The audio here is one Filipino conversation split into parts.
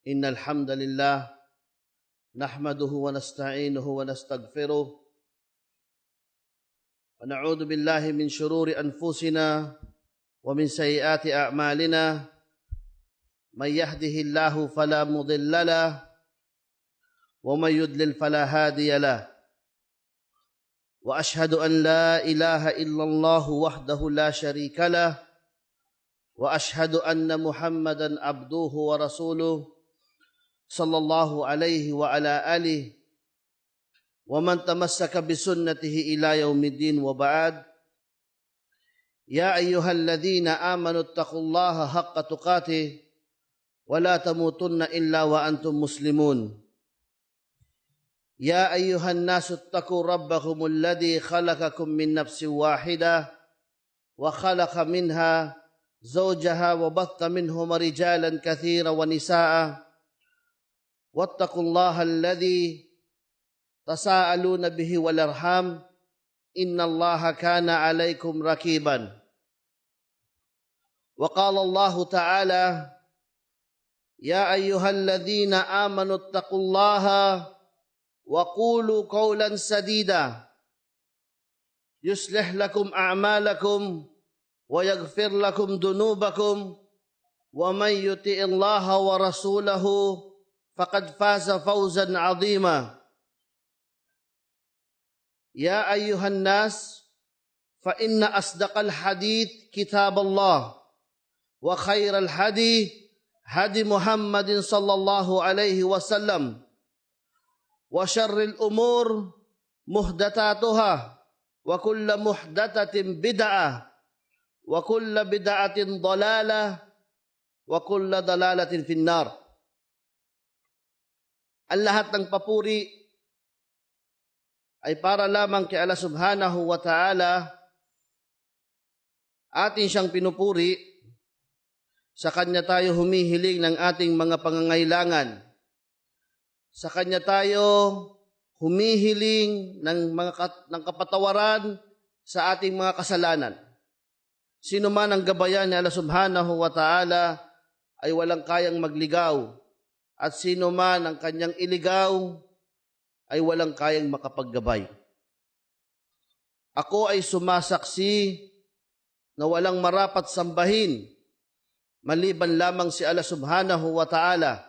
إن الحمد لله نحمده ونستعينه ونستغفره ونعوذ بالله من شرور أنفسنا ومن سيئات أعمالنا من يهده الله فلا مضل له ومن يضلل فلا هادي له وأشهد أن لا إله إلا الله وحده لا شريك له وأشهد أن محمدا عبده ورسوله صلى الله عليه وعلى آله ومن تمسك بسنته إلى يوم الدين وبعد يا أيها الذين آمنوا اتقوا الله حق تقاته ولا تموتن إلا وأنتم مسلمون يا أيها الناس اتقوا ربكم الذي خلقكم من نفس واحدة وخلق منها زوجها وبث منهما رجالا كثيرا ونساء واتقوا الله الذي تساءلون به والأرحام إن الله كان عليكم رقيبا وقال الله تعالى يا أيها الذين آمنوا اتقوا الله وقولوا قولا سديدا يصلح لكم أعمالكم ويغفر لكم ذنوبكم ومن يطع الله ورسوله فقد فاز فوزا عظيما يا أيها الناس فإن أصدق الحديث كتاب الله وخير الهدي هدي محمد صلى الله عليه وسلم وشر الأمور محدثاتها وكل محدثة بدعة وكل بدعة ضلالة وكل ضلالة في النار. Ang lahat ng papuri ay para lamang kay Allah subhanahu wa ta'ala. Atin siyang pinupuri, sa Kanya tayo humihiling ng ating mga pangangailangan. Sa Kanya tayo humihiling ng kapatawaran sa ating mga kasalanan. Sino man ang gabayan ni Allah subhanahu wa ta'ala ay walang kayang magligaw. At sino man ang kanyang iligaw ay walang kayang makapaggabay. Ako ay sumasaksi na walang marapat sambahin maliban lamang si Allah subhanahu wa ta'ala.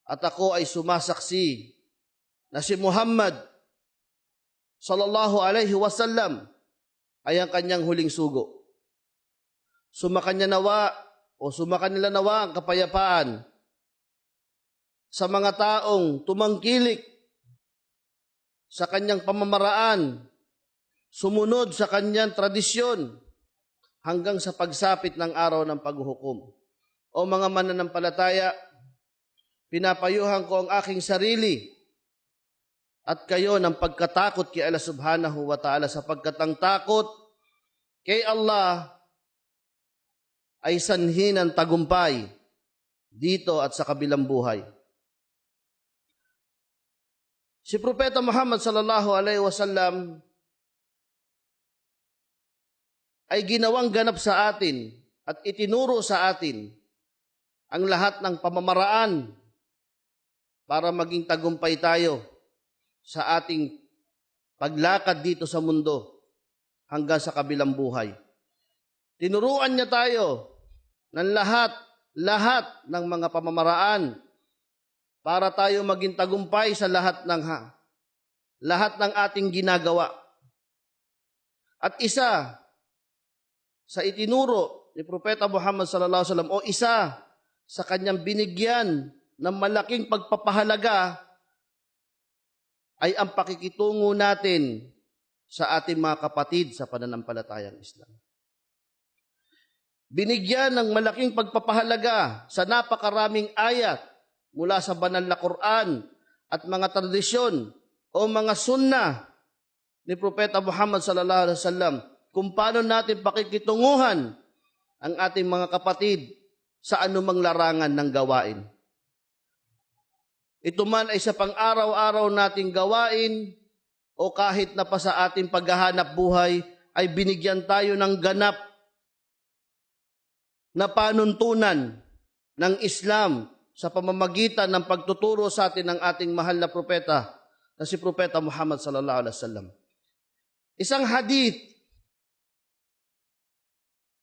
At ako ay sumasaksi na si Muhammad sallallahu alaihi wasallam ay ang kanyang huling sugo. Sumakanila nawa ang kapayapaan sa mga taong tumangkilik sa kanyang pamamaraan, sumunod sa kanyang tradisyon hanggang sa pagsapit ng araw ng paghuhukom. O mga mananampalataya, pinapayuhan ko ang aking sarili at kayo ng pagkatakot kay Allah subhanahu wa ta'ala, sapagkat ang takot kay Allah ay sanhi ng tagumpay dito at sa kabilang buhay. Si Propeta Muhammad sallallahu alaihi wasallam ay ginawang ganap sa atin at itinuro sa atin ang lahat ng pamamaraan para maging tagumpay tayo sa ating paglakad dito sa mundo hanggang sa kabilang buhay. Tinuruan niya tayo ng lahat ng mga pamamaraan para tayo maging tagumpay sa lahat ng ating ginagawa. At isa sa itinuro ni Propeta Muhammad sallallahu alaihi wasallam, o isa sa kanyang binigyan ng malaking pagpapahalaga, ay ang pakikitungo natin sa ating mga kapatid sa pananampalatayang Islam. Binigyan ng malaking pagpapahalaga sa napakaraming ayat mula sa banal na Quran at mga tradisyon o mga sunnah ni Propeta Muhammad sallallahu alaihi wasallam kung paano natin pakikitunguhan ang ating mga kapatid sa anumang larangan ng gawain. Ito man ay sa pang-araw-araw nating gawain o kahit na pa sa ating paghahanap buhay ay binigyan tayo ng ganap na panuntunan ng Islam sa pamamagitan ng pagtuturo sa atin ng ating mahal na propeta na si Propeta Muhammad sallallahu alaihi wasallam. Isang hadith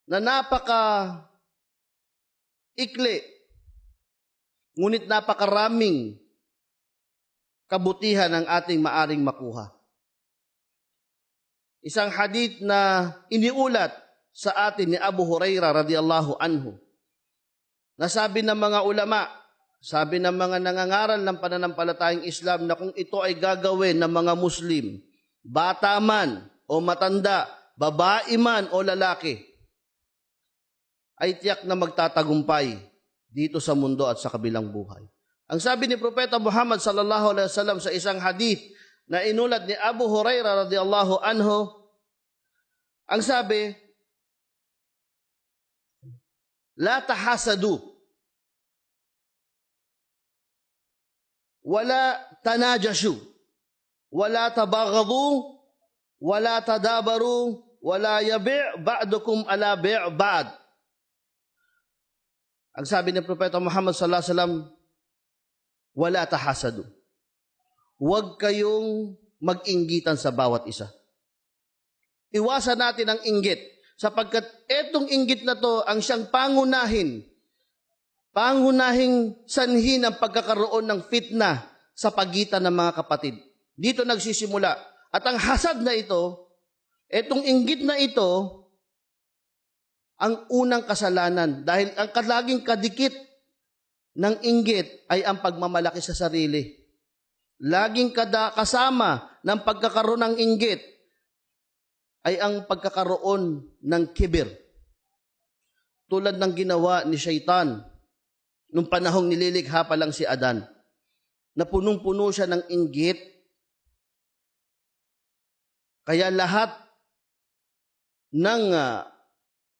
na napaka-ikli, ngunit napakaraming kabutihan ang ating maaring makuha. Isang hadith na iniulat sa atin ni Abu Hurairah radhiyallahu anhu. Nasabi ng mga ulama, sabi ng mga nangangaral ng pananampalatayang Islam na kung ito ay gagawin ng mga Muslim, bata man o matanda, babae man o lalaki, ay tiyak na magtatagumpay dito sa mundo at sa kabilang buhay. Ang sabi ni Propeta Muhammad sallallahu alaihi wasallam sa isang hadith na inulat ni Abu Hurairah radhiyallahu anhu, ang sabi, la tahasadu, wala tanajashu, wala tabaghadu, wala tadabaru, wala yabi' ba'dukum ala bi' ba'd. Ang sabi ni Propeta Muhammad sallallahu alaihi wasallam, wala tahasadu. Huwag kayong mag-inggitan sa bawat isa. Iwasan natin ang inggit, sapagkat etong inggit na to ang siyang pangunahing sanhi ng pagkakaroon ng fitna sa pagitan ng mga kapatid. Dito nagsisimula. At ang hasad na ito, etong inggit na ito, ang unang kasalanan. Dahil ang laging kadikit ng inggit ay ang pagmamalaki sa sarili. Laging kasama ng pagkakaroon ng inggit ay ang pagkakaroon ng kibir. Tulad ng ginawa ni Shaitan nung panahong nililikha pa lang si Adan, na punong-puno siya ng inggit. Kaya lahat ng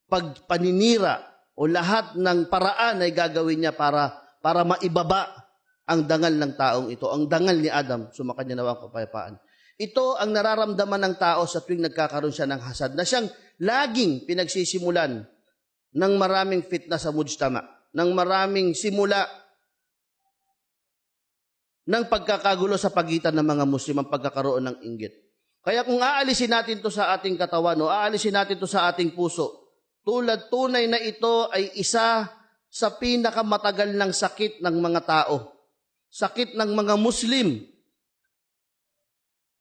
pagpaninira o lahat ng paraan ay gagawin niya para maibaba ang dangal ng taong ito, ang dangal ni Adam, sumakanya nawa ang kapayapaan. Ito ang nararamdaman ng tao sa tuwing nagkakaroon siya ng hasad, na siyang laging pinagsisimulan ng maraming fitna sa mujtama, ng maraming simula ng pagkakagulo sa pagitan ng mga Muslim, ang pagkakaroon ng inggit. Kaya kung aalisin natin to sa ating katawan o aalisin natin to sa ating puso, tunay na ito ay isa sa pinakamatagal ng sakit ng mga tao. Sakit ng mga Muslim.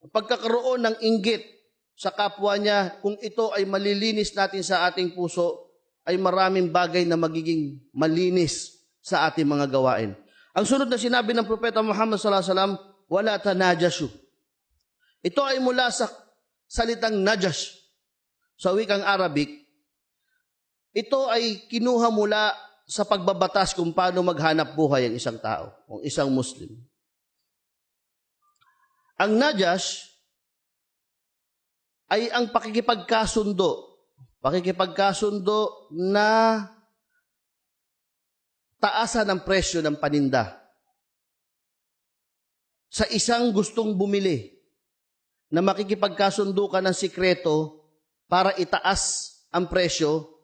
Pagkakaroon ng inggit sa kapwa niya, kung ito ay malilinis natin sa ating puso, ay maraming bagay na magiging malinis sa ating mga gawain. Ang sunod na sinabi ng Propeta Muhammad sallallahu alaihi wasallam, wala tanajashu. Ito ay mula sa salitang najash sa wikang Arabic. Ito ay kinuha mula sa pagbabatas kung paano maghanap buhay ang isang tao, o isang Muslim. Ang najash ay ang pakikipagkasundo na taasan ng presyo ng paninda sa isang gustong bumili, na makikipagkasundo ka ng sikreto para itaas ang presyo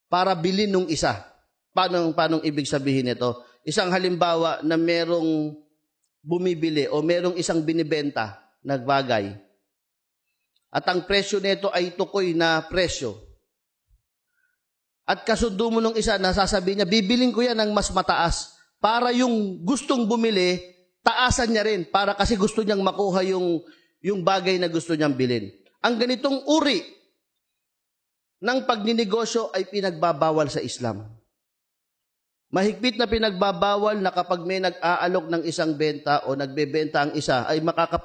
para bilhin nung isa. Paano ibig sabihin ito? Isang halimbawa na merong bumibili o merong isang binibenta na bagay, at ang presyo nito ay tukoy na presyo. At kasundo mo nung isa, nasasabi niya, bibiling ko yan ng mas mataas para yung gustong bumili, taasan niya rin para kasi gusto niyang makuha yung bagay na gusto niyang bilhin. Ang ganitong uri ng pagninegosyo ay pinagbabawal sa Islam. Mahigpit na pinagbabawal na kapag may nag-aalok ng isang benta o nagbebenta ang isa, ay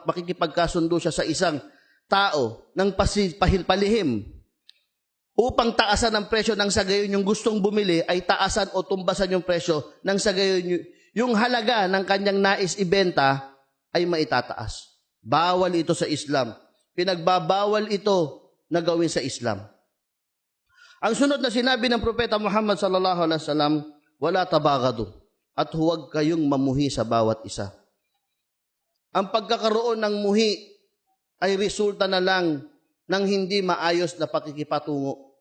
makikipagkasundo siya sa isang tao ng palihim upang taasan ang presyo, ng sa gayon yung gustong bumili ay taasan o tumbasan yung presyo, ng sa gayon yung halaga ng kanyang nais ibenta ay maitataas. Bawal ito sa Islam. Pinagbabawal ito na gawin sa Islam. Ang sunod na sinabi ng Propeta Muhammad sallallahu alaihi wasallam, wala tabaghadu, at huwag kayong mamuhi sa bawat isa. Ang pagkakaroon ng muhi ay resulta na lang ng hindi maayos na pakikipatungo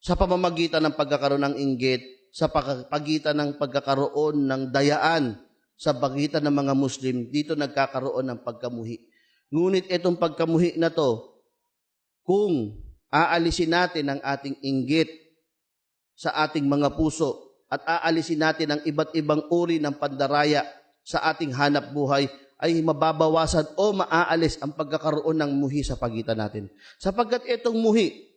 sa pamamagitan ng pagkakaroon ng inggit sa pagitan ng pagkakaroon ng dayaan sa pagitan ng mga Muslim, dito nagkakaroon ng pagkamuhi. Ngunit itong pagkamuhi na to, kung aalisin natin ang ating inggit sa ating mga puso at aalisin natin ang iba't ibang uri ng pandaraya sa ating hanap buhay, ay mababawasan o maaalis ang pagkakaroon ng muhi sa pagitan natin. Sapagkat itong muhi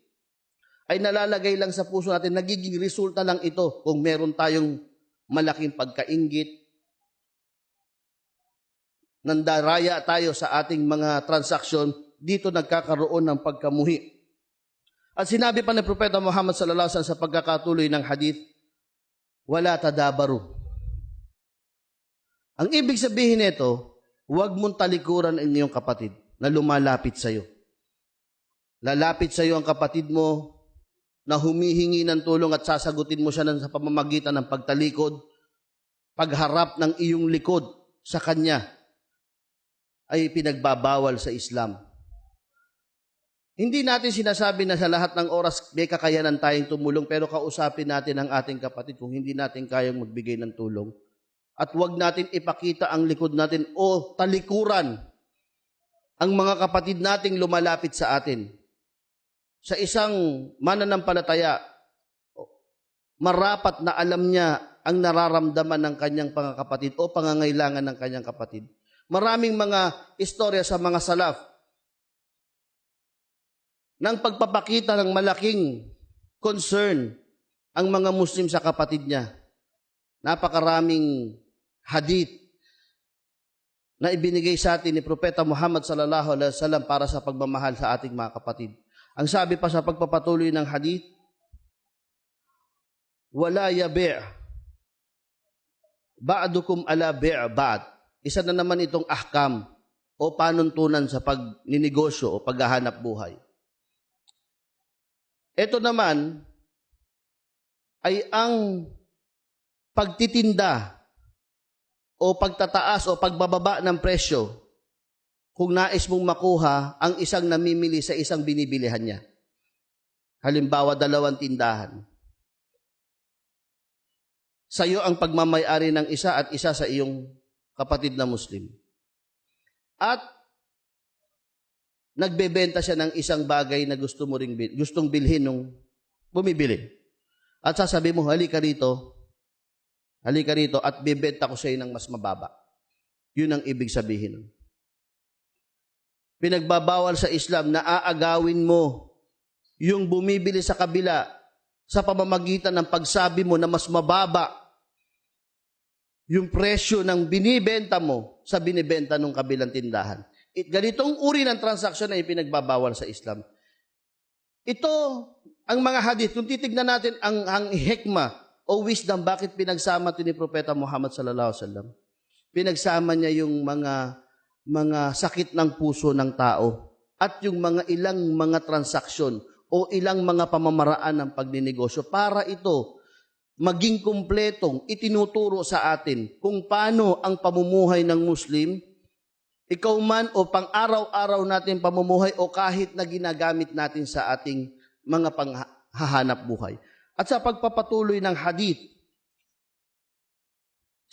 ay nalalagay lang sa puso natin, nagiging resulta lang ito kung meron tayong malaking pagkainggit, nandaraya tayo sa ating mga transaksyon, dito nagkakaroon ng pagkamuhi. At sinabi pa ni Propeta Muhammad sallallahu alaihi wasallam sa pagkakatuloy ng hadith, wala tadabaru. Ang ibig sabihin nito, huwag mong talikuran ang iyong kapatid na lumalapit sa iyo. Lalapit sa iyo ang kapatid mo na humihingi ng tulong at sasagutin mo siya sa pamamagitan ng pagtalikod, pagharap ng iyong likod sa kanya ay pinagbabawal sa Islam. Hindi natin sinasabi na sa lahat ng oras may kakayanan tayong tumulong, pero kausapin natin ang ating kapatid kung hindi natin kayang magbigay ng tulong. At huwag natin ipakita ang likod natin o talikuran ang mga kapatid nating lumalapit sa atin. Sa isang mananampalataya, marapat na alam niya ang nararamdaman ng kanyang kapatid o pangangailangan ng kanyang kapatid. Maraming mga istorya sa mga salaf ng pagpapakita ng malaking concern ang mga Muslim sa kapatid niya. Napakaraming hadith na ibinigay sa atin ni Propeta Muhammad sallallahu alaihi wasallam para sa pagmamahal sa ating mga kapatid. Ang sabi pa sa pagpapatuloy ng hadith, wala yabi' ba'dukum ala bi' ba'd. Isa na naman itong ahkam o panuntunan sa pagninegosyo o paghahanap buhay. Ito naman ay ang pagtitinda o pagtataas o pagbababa ng presyo kung nais mong makuha ang isang namimili sa isang binibilihan niya. Halimbawa, 2 tindahan. Sa iyo ang pagmamay-ari ng isa at isa sa iyong kapatid na Muslim. At nagbebenta siya ng isang bagay na gustong bilhin nung bumibili. At sasabi mo, halika rito at bibenta ko sa iyo ng mas mababa. Yun ang ibig sabihin. Pinagbabawal sa Islam na aagawin mo yung bumibili sa kabila sa pamamagitan ng pagsabi mo na mas mababa yung presyo ng binibenta mo sa binibenta ng kabilang tindahan. Ganitong uri ng transaksyon ay pinagbabawal sa Islam. Ito, ang mga hadith, kung titignan natin ang hikmah o wisdom, bakit pinagsama ito ni Propeta Muhammad sallallahu alaihi wasallam? Pinagsama niya yung mga sakit ng puso ng tao at yung ilang mga transaksyon o ilang mga pamamaraan ng pagninegosyo para ito maging kumpletong itinuturo sa atin kung paano ang pamumuhay ng Muslim, ikaw man o pang-araw-araw natin pamumuhay o kahit na ginagamit natin sa ating mga panghahanap buhay. At sa pagpapatuloy ng hadith,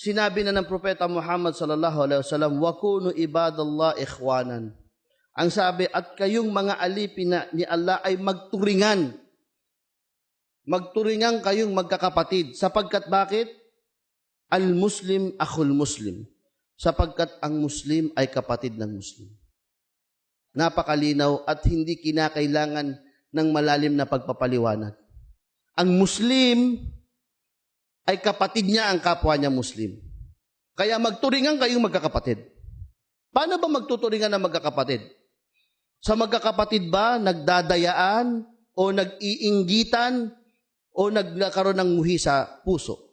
sinabi na ng Propeta Muhammad sallallahu alaihi wasallam, wa kunu ibadallah ikhwanan. Ang sabi, at kayong mga alipin ni Allah ay magturingan. Magturingan kayong magkakapatid. Sapagkat bakit? Al-Muslim akhul Muslim. Sapagkat ang Muslim ay kapatid ng Muslim. Napakalinaw at hindi kinakailangan ng malalim na pagpapaliwanag. Ang Muslim ay kapatid niya ang kapwa niya Muslim. Kaya magturingan kayong magkakapatid. Paano ba magtuturingan ng magkakapatid? Sa magkakapatid ba nagdadayaan o nag-iinggitan o nagkaroon ng muhi sa puso?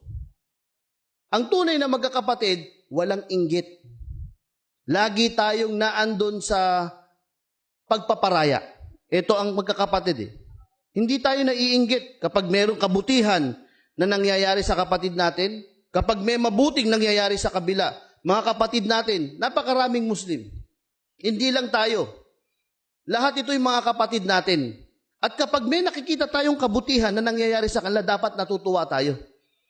Ang tunay na magkakapatid, walang inggit. Lagi tayong naandun sa pagpaparaya. Ito ang magkakapatid eh. Hindi tayo naiinggit kapag mayroong kabutihan na nangyayari sa kapatid natin, kapag may mabuting nangyayari sa kabila, mga kapatid natin, napakaraming Muslim. Hindi lang tayo. Lahat ito'y mga kapatid natin. At kapag may nakikita tayong kabutihan na nangyayari sa kanila, dapat natutuwa tayo.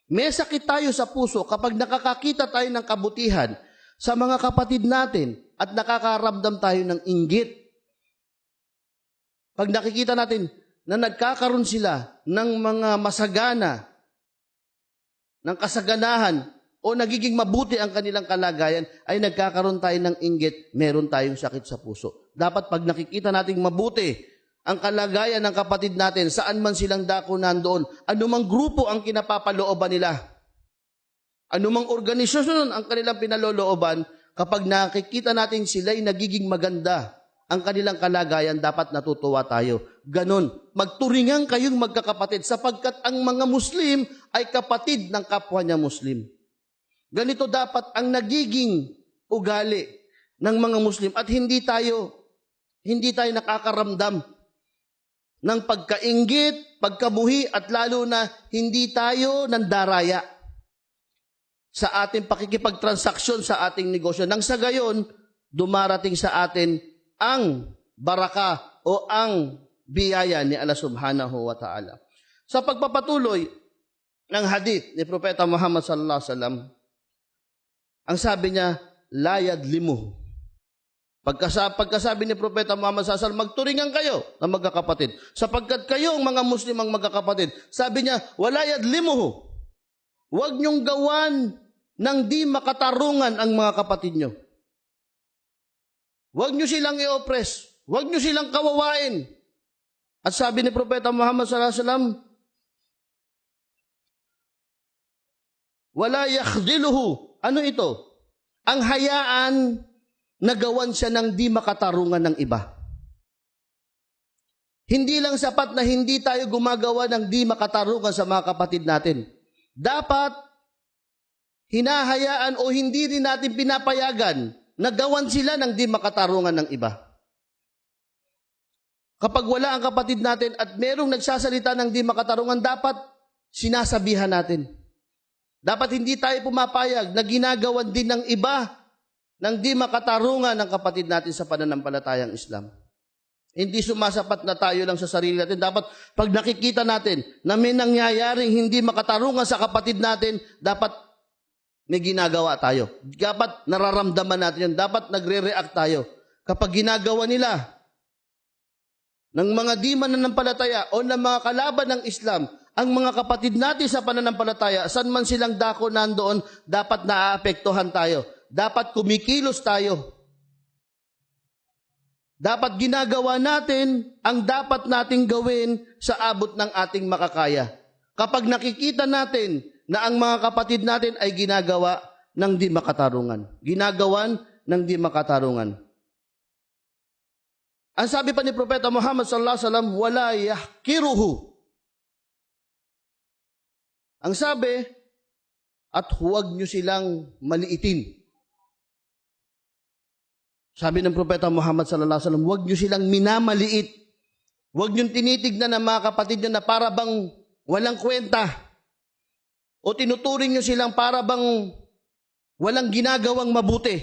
May sakit tayo sa puso kapag nakakakita tayo ng kabutihan sa mga kapatid natin at nakakaramdam tayo ng inggit. Pag nakikita natin na nagkakaroon sila ng mga masagana, ng kasaganahan, o nagiging mabuti ang kanilang kalagayan, ay nagkakaroon tayo ng inggit, meron tayong sakit sa puso. Dapat pag nakikita nating mabuti ang kalagayan ng kapatid natin, saan man silang dako nandoon, anumang grupo ang kinapapalooban nila, anumang organisasyon ang kanilang pinalolooban, kapag nakikita natin sila'y nagiging maganda ang kanilang kalagayan, dapat natutuwa tayo. Ganon, magturingan kayong magkakapatid sapagkat ang mga Muslim ay kapatid ng kapwa niya Muslim. Ganito dapat ang nagiging ugali ng mga Muslim at hindi tayo nakakaramdam ng pagkainggit, pagkabuhi at lalo na hindi tayo nandaraya sa ating pakikipagtransaksyon sa ating negosyo. Nang sa gayon, dumarating sa atin ang baraka o ang biyaya ni Allah subhanahu wa ta'ala. Sa pagpapatuloy ng hadith ni Propeta Muhammad sallallahu alaihi wasallam, ang sabi niya, la yadlimuhu. Pagkasabi ni Propeta Muhammad sallallahu alaihi wasallam, magturingan kayo na magkakapatid. Sapagkat kayo ang mga Muslim ang magkakapatid. Sabi niya, wala yadlimuhu. Huwag niyong gawan ng di makatarungan ang mga kapatid niyo. Huwag niyo silang i-oppress. Huwag niyo silang kawawain. At sabi ni Propeta Muhammad sallallahu alaihi wasallam, wala yakhdiluhu. Ano ito? Ang hayaan na gawan siya ng di makatarungan ng iba. Hindi lang sapat na hindi tayo gumagawa ng di makatarungan sa mga kapatid natin. Dapat hinahayaan o hindi rin natin pinapayagan na gawan sila ng di makatarungan ng iba. Kapag wala ang kapatid natin at merong nagsasalita ng di makatarungan, dapat sinasabihan natin. Dapat hindi tayo pumapayag na ginagawan din ng iba ng di makatarungan ng kapatid natin sa pananampalatayang Islam. Hindi sumasapat na tayo lang sa sarili natin. Dapat pag nakikita natin na may nangyayaring hindi makatarungan sa kapatid natin, dapat may ginagawa tayo. Dapat nararamdaman natin yan. Dapat nagre-react tayo. Kapag ginagawa nila ng mga di mananampalataya o ng mga kalaban ng Islam, ang mga kapatid natin sa pananampalataya, saan man silang dako nandoon, dapat naaapektuhan tayo. Dapat kumikilos tayo. Dapat ginagawa natin ang dapat nating gawin sa abot ng ating makakaya. Kapag nakikita natin na ang mga kapatid natin ay ginagawa ng di makatarungan. Ginagawan ng di makatarungan. Ang sabi pa ni Propeta Muhammad sallallahu alaihi wasallam, wala yahkiruhu. Ang sabi, at huwag nyo silang maliitin. Sabi ng Propeta Muhammad sallallahu alaihi wasallam, huwag nyo silang minamaliit. Huwag nyo tinitignan ng mga kapatid nyo na para bang walang kwenta. O tinuturing nyo silang para bang walang ginagawang mabuti.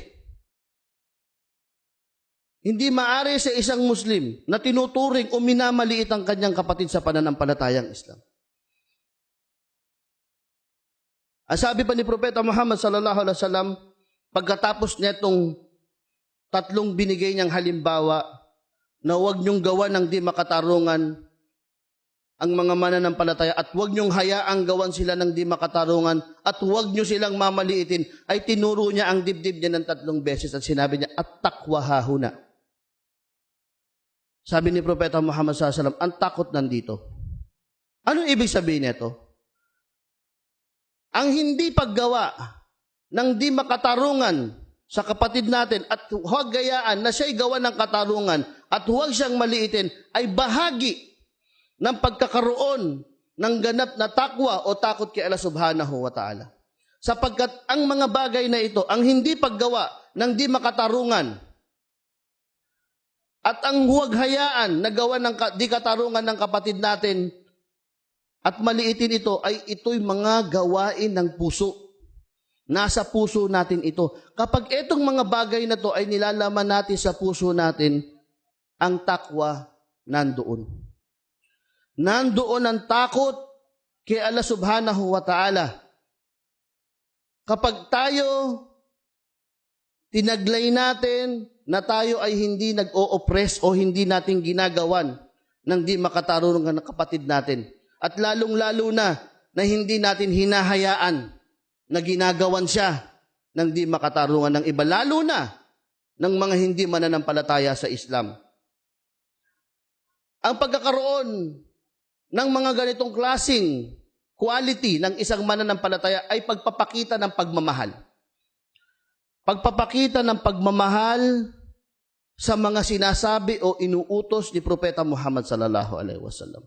Hindi maaari sa isang Muslim na tinuturing o minamaliit ang kanyang kapatid sa pananampalatayang Islam. Ang sabi pa ni Propeta Muhammad sallallahu alaihi wasallam, pagkatapos netong tatlong binigay niyang halimbawa na huwag niyong gawa ng di makatarungan ang mga mananampalataya at huwag niyong hayaang gawan sila ng di makatarungan at huwag niyo silang mamaliitin, ay tinuro niya ang dibdib niya ng 3 beses at sinabi niya, at-taqwa hahuna. Sabi ni Propeta Muhammad sallallahu alaihi wasallam, ang takot nandito. Anong ibig sabihin nito? Ang hindi paggawa ng di makatarungan sa kapatid natin at huwag gayaan na siya'y gawa ng katarungan at huwag siyang maliitin ay bahagi ng pagkakaroon ng ganap na takwa o takot kay Allah subhanahu wa ta'ala. Sapagkat ang mga bagay na ito, ang hindi paggawa ng di makatarungan at ang huwag hayaan na gawa ng di katarungan ng kapatid natin at maliitin ito, ay ito'y mga gawain ng puso. Nasa puso natin ito. Kapag itong mga bagay na to ay nilalaman natin sa puso natin, ang takwa nandoon. Nandoon ang takot kay Allah subhanahu wa ta'ala. kapag tayo tinaglay natin na tayo ay hindi nag-o-oppress o hindi natin ginagawan ng di makatarungan ng kapatid natin. At lalong-lalo na hindi natin hinahayaan na ginagawan siya ng di makatarungan ng iba, lalo na ng mga hindi mananampalataya sa Islam. Ang pagkakaroon ng mga ganitong klaseng quality ng isang mananampalataya ay pagpapakita ng pagmamahal. Pagpapakita ng pagmamahal sa mga sinasabi o inuutos ni Propeta Muhammad sallallahu alaihi wasallam.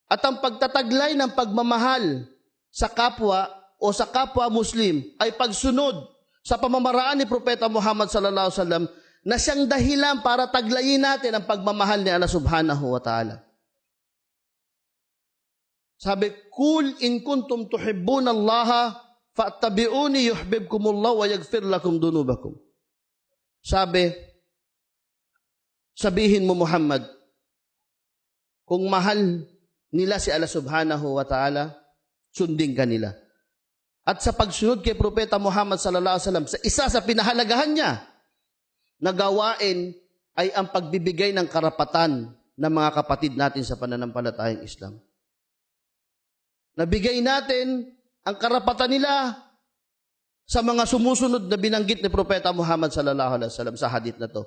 At ang pagtataglay ng pagmamahal sa kapwa o sa kapwa Muslim ay pagsunod sa pamamaraan ni Propeta Muhammad sallallahu alaihi wasallam na siyang dahilan para taglayin natin ang pagmamahal ni Allah subhanahu wa ta'ala. Sabi, "Kul in kuntum tuhibbuna Allah fattabi'uni yuhibbukumullah wa yaghfir lakum dunubakum." Sabi, sabihin mo Muhammad, kung mahal nila si Allah subhanahu wa ta'ala, sundin ka nila. At sa pagsunod kay Propeta Muhammad sallallahu alaihi wasallam, sa isa sa pinahalagahan niya na gawain ay ang pagbibigay ng karapatan ng mga kapatid natin sa pananampalatayang Islam. Nabigay natin ang karapatan nila sa mga sumusunod na binanggit ni Propeta Muhammad sallallahu alaihi wasallam sa hadith na to.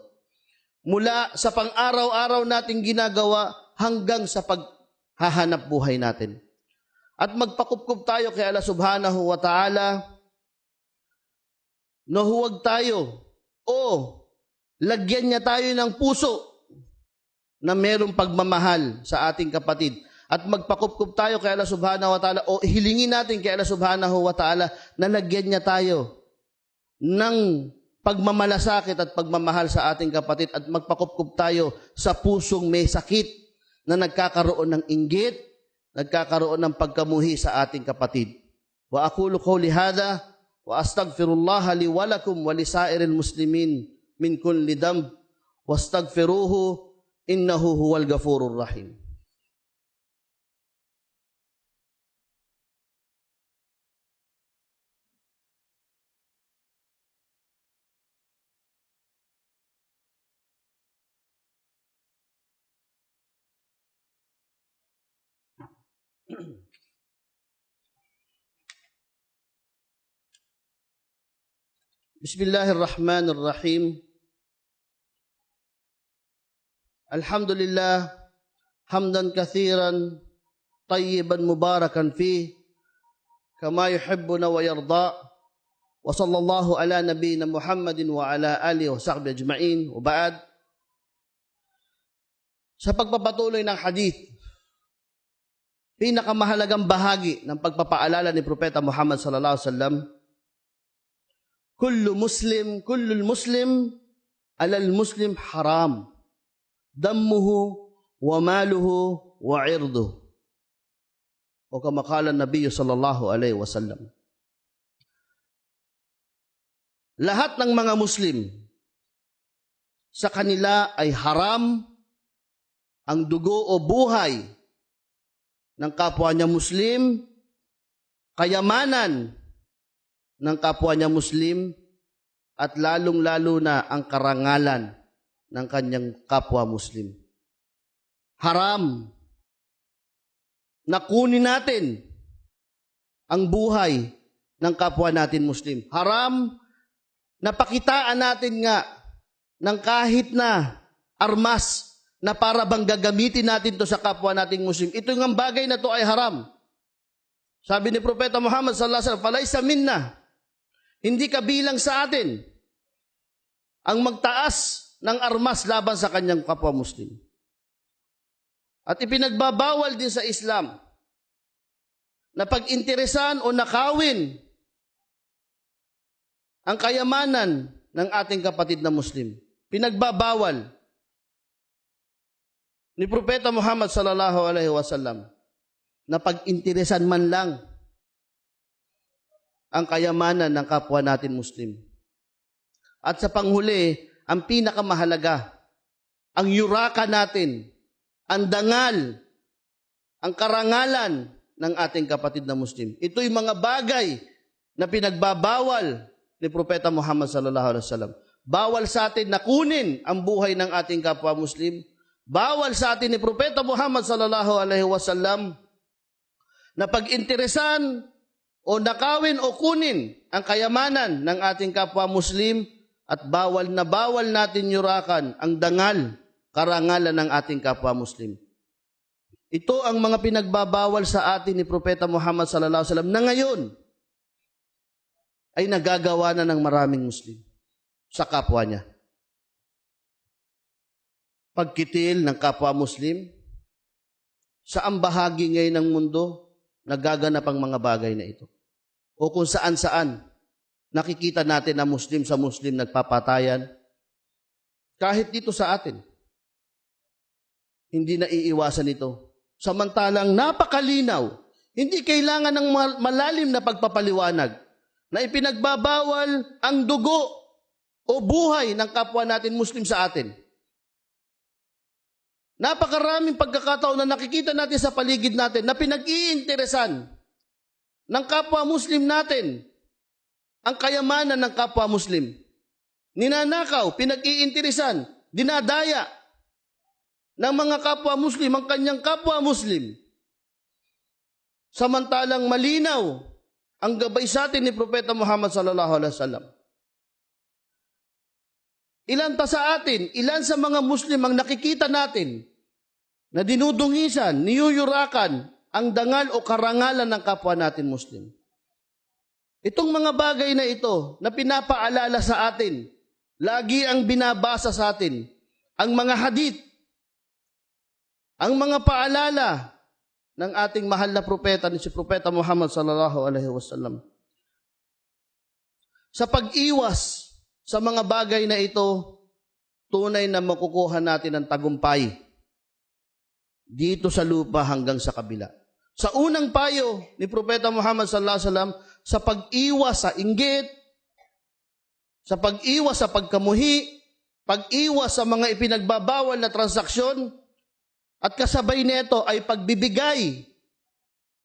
Mula sa pang-araw-araw nating ginagawa hanggang sa paghahanap buhay natin. At magpakupkup tayo kay Allah subhanahu wa ta'ala na huwag tayo o lagyan niya tayo ng puso na merong pagmamahal sa ating kapatid. At magpakupkup tayo kay Allah subhanahu wa ta'ala o hilingin natin kay Allah subhanahu wa ta'ala na lagyan niya tayo ng pagmamalasakit at pagmamahal sa ating kapatid at magpakupkup tayo sa pusong may sakit na nagkakaroon ng inggit, nagkakaroon ng pagkamuhi sa ating kapatid. Wa aqulu qawli hadha wa astaghfirullah li wa lakum wa lisairil muslimin min kulli dhanb wastaghfiruhu innahu huwal ghafurur rahim. Bismillahirrahmanirrahim. Alhamdulillah hamdan kathiran tayyiban mubarakan fi kama yuhibbuna wa yarda wa sallallahu ala nabiyyina Muhammadin wa ala alihi wa sahbihi ajma'in wa ba'd. Sa pagpapatuloy ng hadith, pinakamahalagang bahagi ng pagpapaalala ni Propeta Muhammad sallallahu alaihi wasallam, kullul muslim alal muslim haram dammuhu wa maluhu wa irduhu. O kama qala Nabi sallallahu alaihi wasallam. Lahat ng mga Muslim, sa kanila ay haram ang dugo o buhay ng kapwa niya Muslim, kayamanan ng kapwa niya Muslim, at lalong-lalo na ang karangalan ng kanyang kapwa Muslim. Haram na kunin natin ang buhay ng kapwa natin Muslim. Haram na pakitaan natin nga ng kahit na armas na para bang gagamitin natin to sa kapwa nating Muslim. Ito ng bagay na to ay haram. Sabi ni Propeta Muhammad sallallahu alaihi wasallam, "Falaysa minna." Hindi kabilang sa atin ang magtaas ng armas laban sa kanyang kapwa Muslim. At ipinagbabawal din sa Islam na pag-interesan o nakawin ang kayamanan ng ating kapatid na Muslim. Pinagbabawal ni Propeta Muhammad sallallahu alaihi wasallam na pag-interesan man lang ang kayamanan ng kapwa natin Muslim. At sa panghuli, ang pinakamahalaga, ang yuraka natin, ang dangal, ang karangalan ng ating kapatid na Muslim. Ito'y mga bagay na pinagbabawal ni Propeta Muhammad sallallahu alaihi wasallam. Bawal sa atin na kunin ang buhay ng ating kapwa Muslim. Bawal sa atin ni Propeta Muhammad sallallahu alaihi wasallam na pag-interesan o nakawin o kunin ang kayamanan ng ating kapwa Muslim, at bawal na bawal natin yurakan ang dangal, karangalan ng ating kapwa Muslim. Ito ang mga pinagbabawal sa atin ni Propeta Muhammad sallallahu alaihi wasallam na ngayon ay nagagawa na ng maraming Muslim sa kapwa niya. Pagkitil ng kapwa Muslim, saang bahagi ngayon ng mundo nagaganap ang mga bagay na ito. O kung saan-saan, nakikita natin na Muslim sa Muslim nagpapatayan. Kahit dito sa atin, hindi na iiwasan ito. Samantalang napakalinaw, hindi kailangan ng malalim na pagpapaliwanag na ipinagbabawal ang dugo o buhay ng kapwa natin Muslim sa atin. Napakaraming pagkakataon na nakikita natin sa paligid natin na pinag-iinteresan ng kapwa Muslim natin ang kayamanan ng kapwa Muslim. Ninanakaw, pinag-iinteresan, dinadaya ng mga kapwa Muslim ang kanyang kapwa Muslim. Samantalang malinaw ang gabay sa atin ni Propeta Muhammad sallallahu alaihi wasallam. Ilan pa sa atin, ilan sa mga Muslim ang nakikita natin na dinudungisan, niyuyurakan ang dangal o karangalan ng kapwa natin Muslim. Itong mga bagay na ito na pinapaalala sa atin, lagi ang binabasa sa atin, ang mga hadith, ang mga paalala ng ating mahal na propeta, ni si Propeta Muhammad sallallahu alaihi wasallam. Sa pag-iwas sa mga bagay na ito, tunay na makukuha natin ang tagumpay dito sa lupa hanggang sa kabila. Sa unang payo ni Propeta Muhammad sallallahu alaihi wasallam, sa pag-iwas sa inggit, sa pag-iwas sa pagkamuhi, pag-iwas sa mga ipinagbabawal na transaksyon, at kasabay nito ay pagbibigay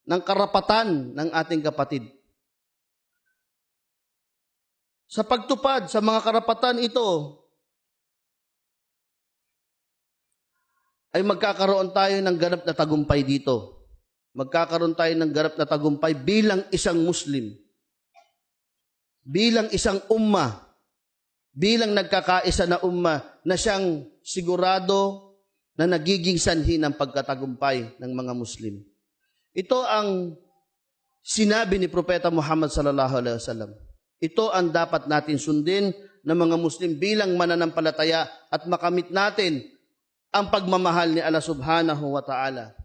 ng karapatan ng ating kapatid. Sa pagtupad sa mga karapatan ito, ay magkakaroon tayo ng ganap na tagumpay dito. Magkakaroon tayo ng ganap na tagumpay bilang isang Muslim, bilang isang ummah, bilang nagkakaisa na ummah na siyang sigurado na nagiging sanhi ng pagkatagumpay ng mga Muslim. Ito ang sinabi ni Propeta Muhammad sallallahu alaihi wasallam. Ito ang dapat natin sundin ng mga Muslim bilang mananampalataya at makamit natin ang pagmamahal ni Allah subhanahu wa ta'ala.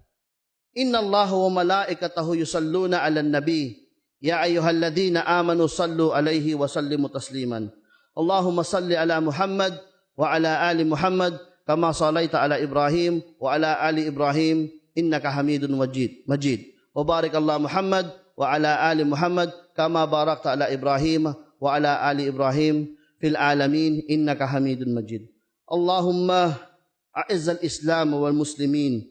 Inna Allah wa malaikatahu yusalluna ala nabi. Ya ayyuhalladhina amanu sallu alayhi wa sallimu tasliman. Allahumma salli ala Muhammad wa ala ali Muhammad kama sallaita ala Ibrahim wa ala ali Ibrahim innaka Hamidun Majid. Wa barik Allah Muhammad wa ala ali Muhammad kama barakta ala Ibrahim wa ala ali Ibrahim fil alamin innaka Hamidun Majid. Allahumma a'izz al-Islam wal muslimin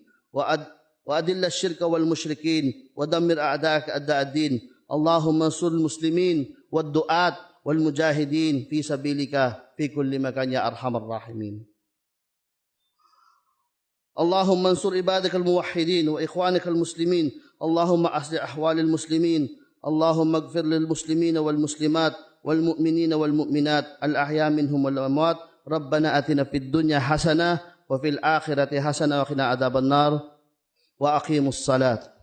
وأذل الشرك والمشركين ودمر أعداءك أعداء الدين. اللهم انصر المسلمين والدعاة والمجاهدين في سبيلك في كل مكان يا أرحم الراحمين. اللهم انصر عبادك الموحدين وإخوانك المسلمين. اللهم أصلح أحوال المسلمين. اللهم اغفر للمسلمين والمسلمات والمؤمنين والمؤمنات الأحياء منهم والأموات. ربنا آتنا في الدنيا حسنة وفي الآخرة حسنة وقنا عذاب النار. وأقيموا الصلاة.